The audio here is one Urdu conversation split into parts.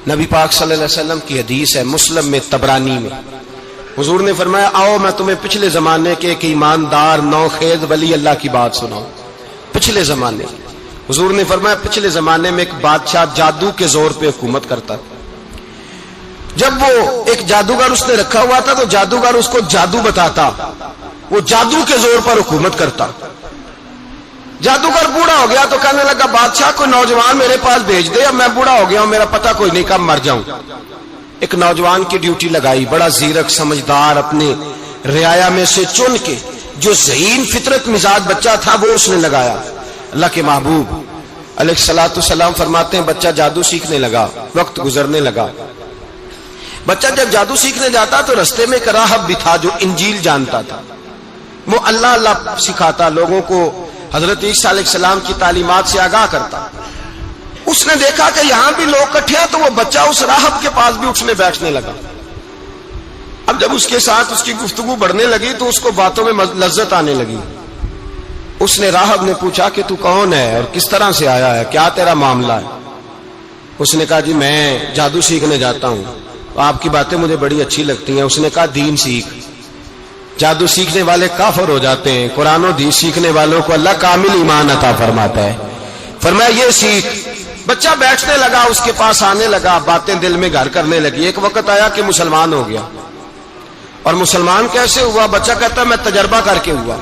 نبی پاک صلی اللہ علیہ وسلم کی حدیث ہے مسلم میں طبرانی میں، حضور نے فرمایا آؤ میں تمہیں پچھلے زمانے کے ایک ایماندار نوخیز ولی اللہ کی بات سناؤں۔ پچھلے زمانے حضور نے فرمایا پچھلے زمانے میں ایک بادشاہ جادو کے زور پہ حکومت کرتا تھا۔ جب وہ ایک جادوگر اس نے رکھا ہوا تھا تو جادوگر اس کو جادو بتاتا، وہ جادو کے زور پر حکومت کرتا۔ جادوگر بوڑھا ہو گیا تو کہنے لگا بادشاہ کو نوجوان میرے پاس بھیج دے، اب میں بوڑھا ہو گیا ہوں، میرا پتہ کوئی نہیں کب مر جاؤں۔ ایک نوجوان کی ڈیوٹی لگائی، بڑا زیرک سمجھدار، اپنے رعایا میں سے چن کے جو ذہین فطرت مزاج بچہ تھا وہ اس نے لگایا۔ اللہ کے محبوب علیہ الصلوۃ والسلام فرماتے ہیں بچہ جادو سیکھنے لگا، وقت گزرنے لگا۔ بچہ جب جادو سیکھنے جاتا تو رستے میں ایک راہب بھی تھا جو انجیل جانتا تھا، وہ اللہ اللہ سکھاتا، لوگوں کو حضرت عیسیٰ علیہ السلام کی تعلیمات سے آگاہ کرتا۔ اس نے دیکھا کہ یہاں بھی لوگ اکٹھے ہیں تو وہ بچہ اس راہب کے پاس بھی اٹھنے بیٹھنے لگا۔ اب جب اس کے ساتھ اس کی گفتگو بڑھنے لگی تو اس کو باتوں میں لذت آنے لگی۔ اس نے راہب نے پوچھا کہ تو کون ہے اور کس طرح سے آیا ہے، کیا تیرا معاملہ ہے؟ اس نے کہا جی میں جادو سیکھنے جاتا ہوں، آپ کی باتیں مجھے بڑی اچھی لگتی ہیں۔ اس نے کہا دین سیکھ، جادو سیکھنے والے کافر ہو جاتے ہیں، قرآن و حدیث سیکھنے والوں کو اللہ کامل ایمان عطا فرماتا ہے۔ فرمایا یہ سیکھ۔ بچہ بیٹھنے لگا، اس کے پاس آنے لگا، باتیں دل میں گھر کرنے لگی۔ ایک وقت آیا کہ مسلمان ہو گیا، اور مسلمان کیسے ہوا؟ بچہ کہتا میں تجربہ کر کے ہوا۔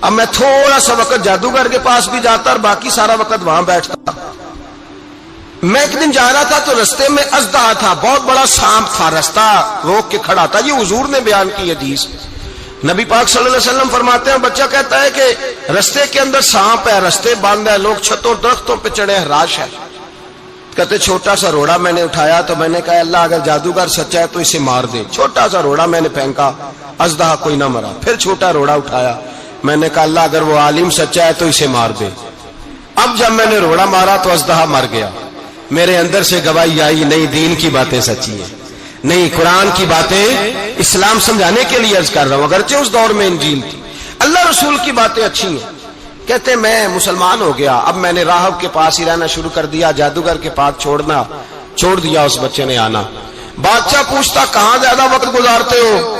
اب میں تھوڑا سا وقت جادوگر کے پاس بھی جاتا اور باقی سارا وقت وہاں بیٹھتا۔ میں ایک دن جا رہا تھا تو رستے میں اژدہا تھا، بہت بڑا سانپ تھا، رستہ روک کے کھڑا تھا۔ یہ حضور نے بیان کی حدیث، نبی پاک صلی اللہ علیہ وسلم فرماتے ہیں بچہ کہتا ہے کہ رستے کے اندر سانپ ہے، رستے بند ہے، لوگ چھتوں درختوں پہ چڑھے ہیں، راش ہے۔ کہتے چھوٹا سا روڑا میں نے اٹھایا تو میں نے کہا اللہ اگر جادوگر سچا ہے تو اسے مار دے۔ چھوٹا سا روڑا میں نے پھینکا، اژدہا کوئی نہ مرا۔ پھر چھوٹا روڑا اٹھایا، میں نے کہا اللہ اگر وہ عالم سچا ہے تو اسے مار دے۔ اب جب میں نے روڑا مارا تو اژدہا مر گیا۔ میرے اندر سے گواہی آئی نہیں دین کی باتیں سچی ہیں، نہیں قرآن کی باتیں اسلام سمجھانے کے لیے عرض کر رہا ہوں، اگرچہ اس دور میں انجیل تھی، اللہ رسول کی باتیں اچھی ہیں۔ کہتے میں مسلمان ہو گیا، اب میں نے راہب کے پاس ہی رہنا شروع کر دیا، جادوگر کے پاس چھوڑ دیا۔ اس بچے نے آنا، بادشاہ پوچھتا کہاں زیادہ وقت گزارتے ہو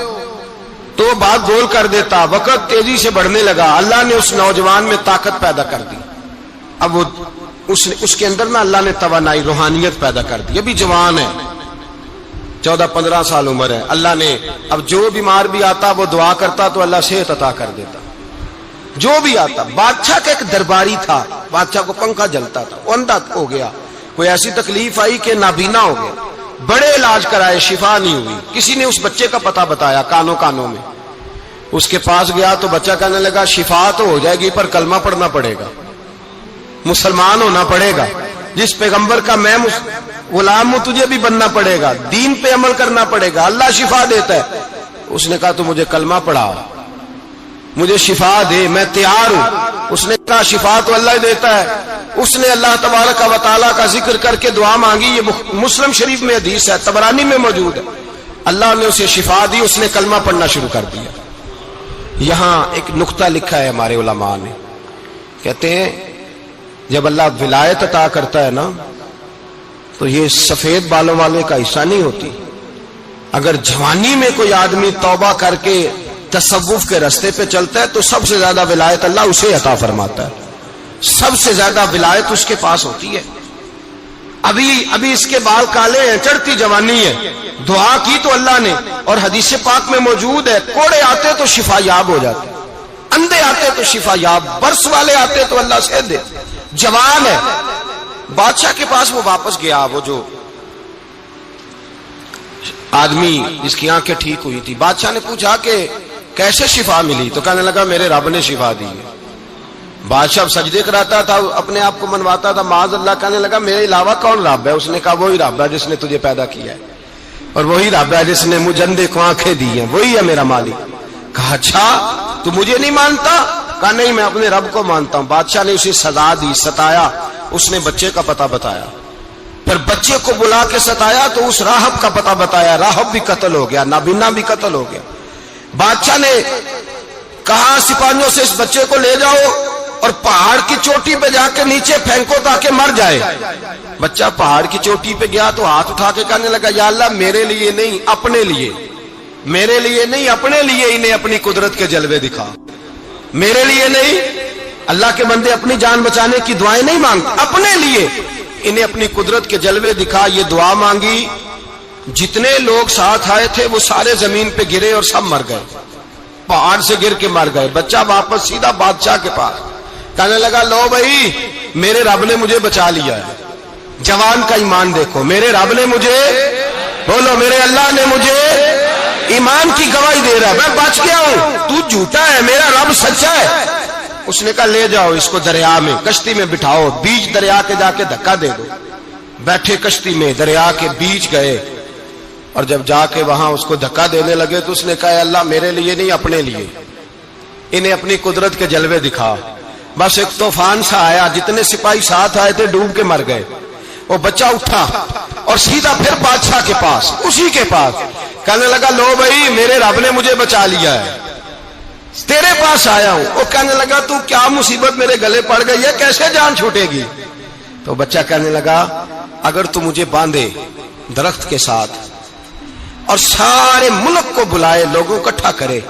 تو وہ بات گول کر دیتا۔ وقت تیزی سے بڑھنے لگا، اللہ نے اس نوجوان میں طاقت پیدا کر دی۔ اب وہ اس کے اندر نا اللہ نے توانائی روحانیت پیدا کر دی، ابھی جوان ہے، 14-15 سال عمر ہے۔ اللہ نے اب جو بیمار بھی آتا وہ دعا کرتا تو اللہ صحت عطا کر دیتا، جو بھی آتا۔ بادشاہ کا ایک درباری تھا، بادشاہ کو پنکھا جلتا تھا، وہ اندھا ہو گیا، کوئی ایسی تکلیف آئی کہ نابینا ہو گیا، بڑے علاج کرائے شفا نہیں ہوئی۔ کسی نے اس بچے کا پتہ بتایا کانوں میں، اس کے پاس گیا تو بچہ کہنے لگا شفا تو ہو جائے گی پر کلمہ پڑھنا پڑے گا، مسلمان ہونا پڑے گا، جس پیغمبر کا میں غلام ہوں تجھے بھی بننا پڑے گا، دین پہ عمل کرنا پڑے گا، اللہ شفا دیتا ہے۔ اس نے کہا تو مجھے کلمہ پڑھا، مجھے شفا دے، میں تیار ہوں۔ اس نے کہا شفا تو اللہ دیتا ہے۔ اس نے اللہ تبارک و تعالیٰ کا ذکر کر کے دعا مانگی، یہ مسلم شریف میں حدیث ہے، طبرانی میں موجود ہے۔ اللہ نے اسے شفا دی، اس نے کلمہ پڑھنا شروع کر دیا۔ یہاں ایک نقطہ لکھا ہے ہمارے علماء نے، کہتے ہیں جب اللہ ولایت عطا کرتا ہے نا تو یہ سفید بالوں والے کا حصہ نہیں ہوتی۔ اگر جوانی میں کوئی آدمی توبہ کر کے تصوف کے راستے پہ چلتا ہے تو سب سے زیادہ ولایت اللہ اسے عطا فرماتا ہے، سب سے زیادہ ولایت اس کے پاس ہوتی ہے۔ ابھی اس کے بال کالے ہیں، چڑھتی جوانی ہے، دعا کی تو اللہ نے، اور حدیث پاک میں موجود ہے کوڑے آتے تو شفا یاب ہو جاتے، اندھے آتے تو شفا یاب، برس والے آتے تو اللہ سے دے۔ جوان ہے، بادشاہ کے پاس وہ واپس گیا، وہ جو آدمی جس کی آنکھیں ٹھیک ہوئی تھی۔ بادشاہ نے پوچھا کہ کیسے شفا ملی؟ تو کہنے لگا میرے رب نے شفا دی ہے۔ بادشاہ سجدے کراتا تھا، اپنے آپ کو منواتا تھا معاذ اللہ، کہنے لگا میرے علاوہ کون رب ہے؟ اس نے کہا وہی رب ہے جس نے تجھے پیدا کیا ہے، اور وہی رب ہے جس نے مجھے اندھے کو آنکھیں دی ہیں، وہی ہے میرا مالک۔ کہا اچھا تو مجھے نہیں مانتا؟ کہا نہیں میں اپنے رب کو مانتا ہوں۔ بادشاہ نے اسے سزا دی، ستایا، اس نے بچے کا پتہ بتایا، پھر بچے کو بلا کے ستایا تو اس راہب کا پتہ بتایا، راہب بھی قتل ہو گیا، نابینا بھی قتل ہو گیا۔ بادشاہ نے کہا سپاہیوں سے اس بچے کو لے جاؤ اور پہاڑ کی چوٹی پہ جا کے نیچے پھینکو تاکہ مر جائے. بچہ پہاڑ کی چوٹی پہ گیا تو ہاتھ اٹھا کے کہنے لگا یا اللہ میرے لیے نہیں اپنے لیے، میرے لیے نہیں اپنے لیے انہیں اپنی قدرت کے جلوے دکھا. میرے لیے نہیں، اللہ کے بندے اپنی جان بچانے کی دعائیں نہیں مانگتے، اپنے لیے انہیں اپنی قدرت کے جلوے دکھا. یہ دعا مانگی، جتنے لوگ ساتھ آئے تھے وہ سارے زمین پہ گرے اور سب مر گئے، پہاڑ سے گر کے مر گئے. بچہ واپس سیدھا بادشاہ کے پاس کہنے لگا لو بھائی میرے رب نے مجھے بچا لیا ہے. جوان کا ایمان دیکھو، میرے رب نے مجھے، بولو میرے اللہ نے مجھے ایمان کی گواہی دے رہا ہے، میں بچ گیا ہوں، تو جھوٹا ہے، میرا رب سچا ہے. اس نے کہا لے جاؤ اس کو دریا میں، کشتی میں بٹھاؤ، بیچ دریا کے جا کے دھکا دے دو. بیٹھے کشتی میں، دریا کے بیچ گئے، اور جب جا کے وہاں اس کو دھکا دینے لگے تو اس نے کہا اللہ میرے لیے نہیں اپنے لیے انہیں اپنی قدرت کے جلوے دکھا. بس ایک طوفان سا آیا، جتنے سپاہی ساتھ آئے تھے ڈوب کے مر گئے. وہ بچہ اٹھا اور سیدھا پھر بادشاہ کے پاس، اسی کے پاس کہنے لگا لو بھائی میرے رب نے مجھے بچا لیا ہے، تیرے پاس آیا ہوں. وہ کہنے لگا تو کیا مصیبت میرے گلے پڑ گئی ہے، کیسے جان چھوٹے گی؟ تو بچہ کہنے لگا اگر تو مجھے باندھے درخت کے ساتھ اور سارے ملک کو بلائے، لوگوں کو اکٹھا کرے،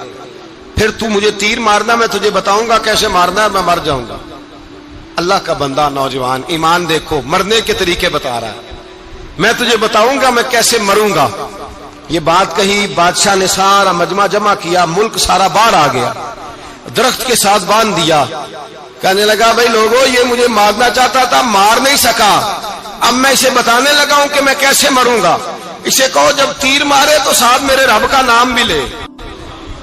پھر تو مجھے تیر مارنا، میں تجھے بتاؤں گا کیسے مارنا ہے، میں مر جاؤں گا. اللہ کا بندہ نوجوان ایمان دیکھو، مرنے کے طریقے بتا رہا ہے، میں تجھے بتاؤں گا میں کیسے مروں گا. یہ بات کہی، بادشاہ نے سارا مجمع جمع کیا، ملک سارا باہر آ گیا، درخت کے ساتھ باندھ دیا. کہنے لگا بھائی لوگوں یہ مجھے مارنا چاہتا تھا، مار نہیں سکا، اب میں اسے بتانے لگا ہوں کہ میں کیسے مروں گا. اسے کہو جب تیر مارے تو ساتھ میرے رب کا نام بھی لے،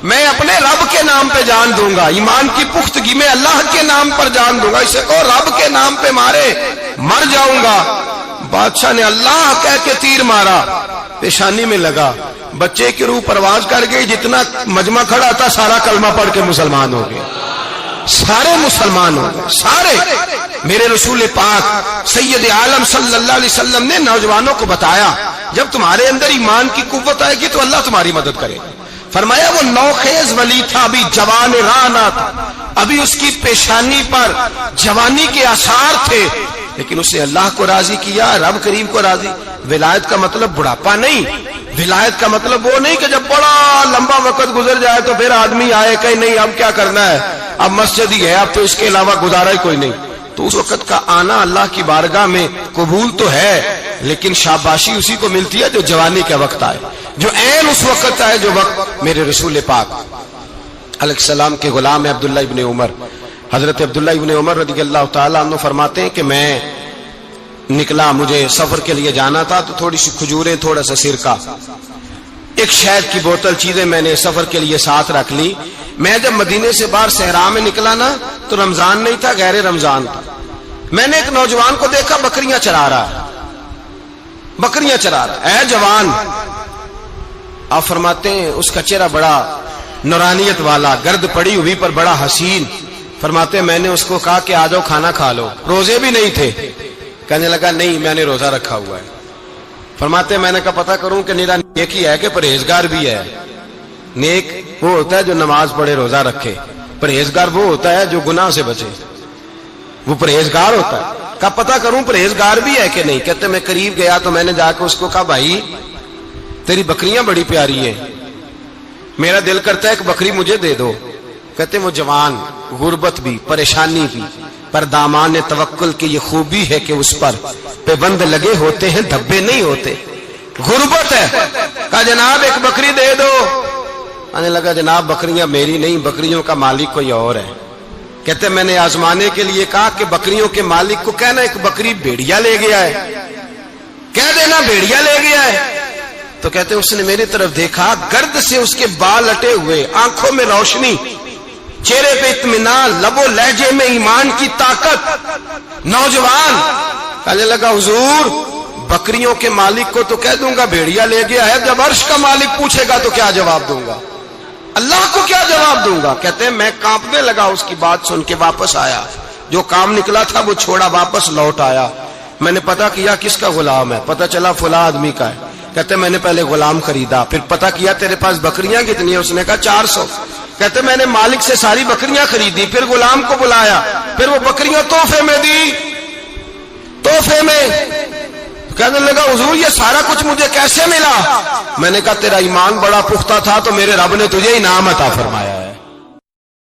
میں اپنے رب کے نام پہ جان دوں گا، ایمان کی پختگی میں اللہ کے نام پر جان دوں گا. اسے کہو رب کے نام پہ مارے، مر جاؤں گا. بادشاہ نے اللہ کہہ کے تیر مارا، پیشانی میں لگا، بچے کی روح پرواز کر گئی. جتنا مجمع کھڑا تھا سارا کلمہ پڑھ کے مسلمان ہو گئے، سارے مسلمان ہو گئے سارے. میرے رسول پاک سید عالم صلی اللہ علیہ وسلم نے نوجوانوں کو بتایا جب تمہارے اندر ایمان کی قوت آئے گی تو اللہ تمہاری مدد کرے. فرمایا وہ نوخیز ولی تھا، ابھی جوان رانا تھا، ابھی اس کی پیشانی پر جوانی کے آثار تھے، لیکن اس نے اللہ کو راضی کیا، رب کریم کو راضی. ولایت کا مطلب بڑھاپا نہیں، ولایت کا مطلب وہ نہیں کہ جب بڑا لمبا وقت گزر جائے تو پھر آدمی آئے کہ نہیں اب کیا کرنا ہے، اب مسجد ہی ہے، اب تو اس کے علاوہ گزارا ہی کوئی نہیں. تو اس وقت کا آنا اللہ کی بارگاہ میں قبول تو ہے، لیکن شاباشی اسی کو ملتی ہے جو جوانی کا وقت آئے، جو عین اس وقت آئے جو وقت. میرے رسول پاک علیہ السلام کے غلام عبداللہ ابن عمر، حضرت عبداللہ ابن عمر رضی اللہ تعالیٰ عنہ فرماتے ہیں کہ میں نکلا، مجھے سفر کے لیے جانا تھا، تو تھوڑی سی کھجوریں، تھوڑا سا سرکہ، ایک شہد کی بوتل، چیزیں میں نے سفر کے لیے ساتھ رکھ لی. میں جب مدینے سے باہر صحرا میں نکلا نا تو رمضان نہیں تھا، غیر رمضان تھا. میں نے ایک نوجوان کو دیکھا بکریاں چرا رہا ہے، بکریاں چرا رہا ہے. اے جوان، آپ فرماتے ہیں اس کا چہرہ بڑا نورانیت والا، گرد پڑی ہوئی پر بڑا حسین. فرماتے ہیں میں نے اس کو کہا کہ آ جاؤ کھانا کھا لو، روزے بھی نہیں تھے. کہنے لگا نہیں میں نے روزہ رکھا ہوا ہے. فرماتے ہیں میں نے کہا پتہ کروں کہ نیرا نیک ہی ہے کہ پرہیزگار بھی ہے. نیک وہ ہوتا ہے جو نماز پڑھے روزہ رکھے، پرہیزگار وہ ہوتا ہے جو گناہ سے بچے، وہ پرہیزگار ہوتا ہے. کہا پتہ کروں پرہیزگار بھی ہے کہ نہیں. کہتے میں قریب گیا تو میں نے جا کے اس کو کہا بھائی تیری بکریاں بڑی پیاری ہیں، میرا دل کرتا ہے ایک بکری مجھے دے دو. کہتے وہ جوان، غربت بھی، پریشانی بھی، پر دامان توکل کی یہ خوبی ہے کہ اس پر پابند لگے ہوتے ہیں، دھبے نہیں ہوتے. غربت ہے. کہا جناب ایک بکری دے دو. آنے لگا جناب بکریاں میری نہیں، بکریوں کا مالک کوئی اور ہے. کہتے میں نے آزمانے کے لیے کہا کہ بکریوں کے مالک کو کہنا ایک بکری بھیڑیا لے گیا ہے، کہہ دینا بھیڑیا لے گیا ہے. تو کہتے اس نے میری طرف دیکھا، گرد سے اس کے بال اٹے ہوئے، آنکھوں میں روشنی، چہرے پہ اطمینان، لب و لہجے میں ایمان کی طاقت. نوجوان کہنے لگا حضور بکریوں کے مالک کو تو کہہ دوں گا بھیڑیا لے گیا ہے، جب عرش کا مالک پوچھے گا تو کیا جواب دوں گا، اللہ کو کیا جواب دوں گا. کہتے ہیں میں کانپنے لگا اس کی بات سن کے. واپس آیا، جو کام نکلا تھا وہ چھوڑا، واپس لوٹ آیا. میں نے پتا کیا کس کا غلام ہے، پتا چلا فلاں آدمی کا ہے. کہتے میں نے پہلے غلام خریدا، پھر پتا کیا تیرے پاس بکریاں کتنی ہیں، اس نے کہا 400. کہتے میں نے مالک سے ساری بکریاں خریدی، پھر غلام کو بلایا. پھر وہ بکریاں تحفے میں دی، تحفے میں کہنے لگا حضور یہ سارا کچھ مجھے کیسے ملا؟ میں نے کہا تیرا ایمان بڑا پختہ تھا تو میرے رب نے تجھے انعام عطا فرمایا۔